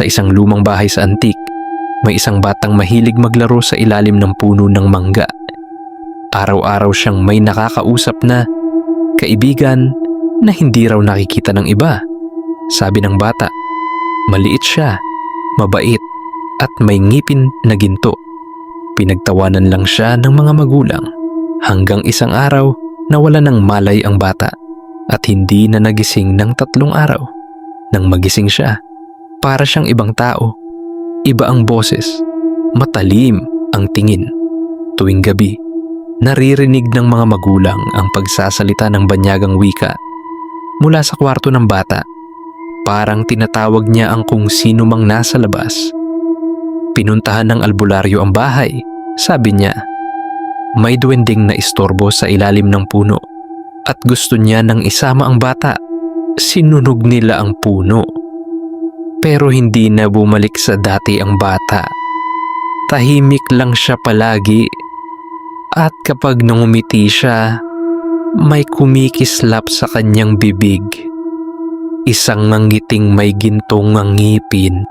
Sa isang lumang bahay sa antik, may isang batang mahilig maglaro sa ilalim ng puno ng mangga. Araw-araw siyang may nakakausap na kaibigan na hindi raw nakikita ng iba. Sabi ng bata, maliit siya, mabait at may ngipin na ginto. Pinagtawanan lang siya ng mga magulang hanggang isang araw nawala ng malay ang bata at hindi na nagising ng 3 araw. Nang magising siya, para siyang ibang tao. Iba ang boses, matalim ang tingin. Tuwing gabi, naririnig ng mga magulang ang pagsasalita ng banyagang wika mula sa kwarto ng bata. Parang tinatawag niya ang kung sino mang nasa labas. Pinuntahan ng albularyo ang bahay. Sabi niya, may duwending na istorbo sa ilalim ng puno at gusto niya nang isama ang bata. Sinunog nila ang puno. Pero hindi na bumalik sa dati ang bata. Tahimik lang siya palagi. At kapag nangumiti siya, may kumikislap sa kanyang bibig. Isang ngiting may gintong ngipin